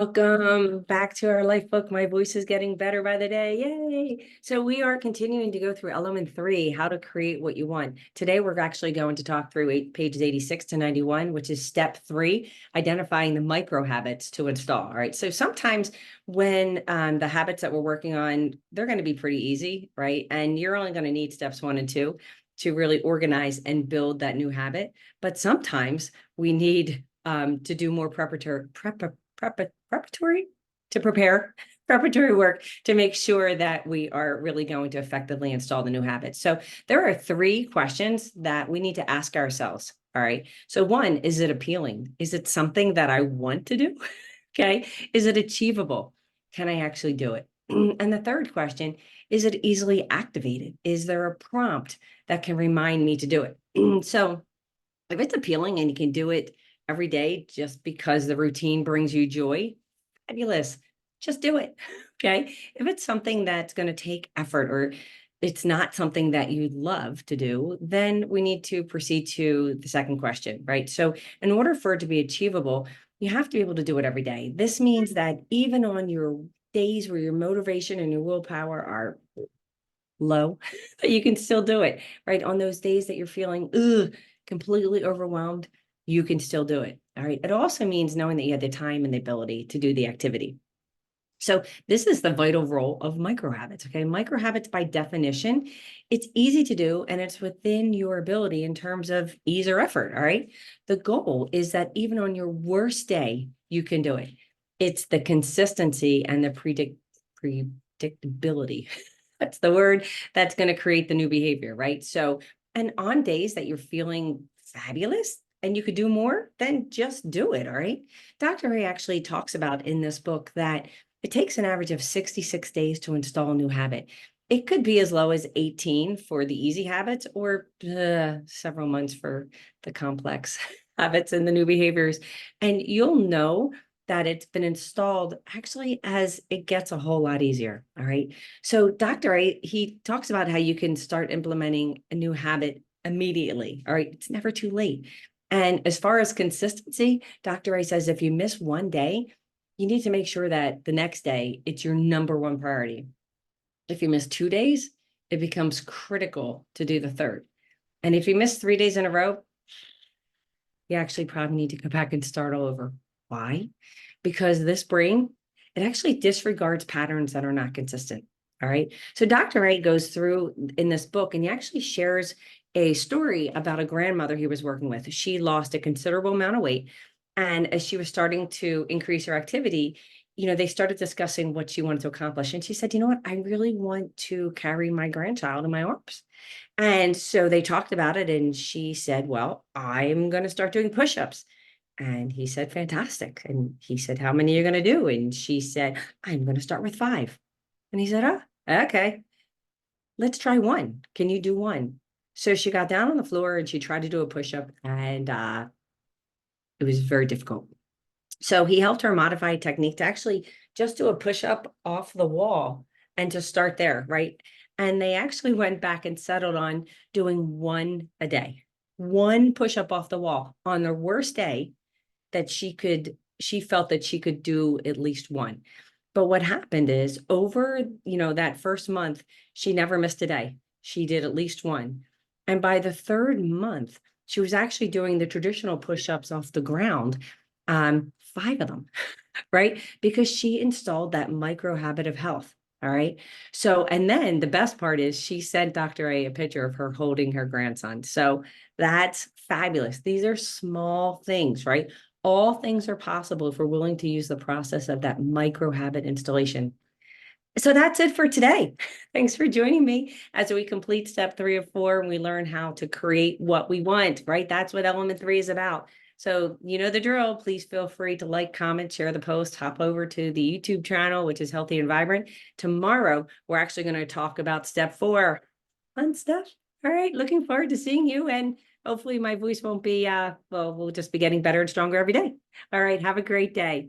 Welcome back to our life book. My voice is getting better by the day. Yay. So we are continuing to go through element 3, how to create what you want. Today, we're actually going to talk through pages 86 to 91, which is step 3, identifying the micro habits to install. All right. So sometimes when the habits that we're working on, they're going to be pretty easy, right? And you're only going to need steps 1 and 2 to really organize and build that new habit. But sometimes we need to do more preparatory work to make sure that we are really going to effectively install the new habits. So there are 3 questions that we need to ask ourselves. All right. So 1, is it appealing? Is it something that I want to do? Okay. Is it achievable? Can I actually do it? And the 3rd question, is it easily activated? Is there a prompt that can remind me to do it? So if it's appealing and you can do it every day just because the routine brings you joy, fabulous. Just do it. Okay. If it's something that's going to take effort or it's not something that you love to do, then we need to proceed to the 2nd question, right? So in order for it to be achievable, you have to be able to do it every day. This means that even on your days where your motivation and your willpower are low, that you can still do it, right? On those days that you're feeling completely overwhelmed, you can still do it. All right. It also means knowing that you have the time and the ability to do the activity. So this is the vital role of micro habits. Okay. Micro habits, by definition, it's easy to do and it's within your ability in terms of ease or effort. All right. The goal is that even on your worst day, you can do it. It's the consistency and the predictability. That's the word that's going to create the new behavior, right? So, and on days that you're feeling fabulous and you could do more, then just do it. All right. Dr. Ray actually talks about in this book that it takes an average of 66 days to install a new habit. It could be as low as 18 for the easy habits or several months for the complex habits and the new behaviors. And you'll know that it's been installed actually as it gets a whole lot easier. All right. So Dr. A, he talks about how you can start implementing a new habit immediately. All right. It's never too late. And as far as consistency, Dr. A says if you miss one day, you need to make sure that the next day it's your number 1 priority. If you miss 2 days, it becomes critical to do the 3rd. And if you miss 3 days in a row, you actually probably need to go back and start all over. Why? Because this brain, it actually disregards patterns that are not consistent. All right. So Dr. Wright goes through in this book and he actually shares a story about a grandmother he was working with. She lost a considerable amount of weight. And as she was starting to increase her activity, they started discussing what she wanted to accomplish. And she said, you know what? I really want to carry my grandchild in my arms. And so they talked about it. And she said, well, I'm going to start doing push-ups. And he said, fantastic. And he said, how many are you going to do? And she said, I'm going to start with 5. And he said, oh, okay, let's try 1. Can you do 1? So she got down on the floor and she tried to do a push-up and it was very difficult. So he helped her modify a technique to actually just do a push-up off the wall and to start there, right? And they actually went back and settled on doing 1 a day, 1 push-up off the wall on the worst day that she felt that she could do at least 1. But what happened is over, that first month, she never missed a day. She did at least 1. And by the 3rd month, she was actually doing the traditional push-ups off the ground, 5 of them, right? Because she installed that micro habit of health. All right. So, and then the best part is she sent Dr. A picture of her holding her grandson. So that's fabulous. These are small things, right? All things are possible if we're willing to use the process of that micro habit installation. So that's it for today. Thanks for joining me as we complete step 3 of 4 and we learn how to create what we want, right? That's what element 3 is about. So you know the drill. Please feel free to like, comment, share the post, hop over to the YouTube channel, which is Healthy and Vibrant. Tomorrow, we're actually going to talk about step 4. Fun stuff. All right. Looking forward to seeing you. And hopefully my voice won't be, we'll just be getting better and stronger every day. All right. Have a great day.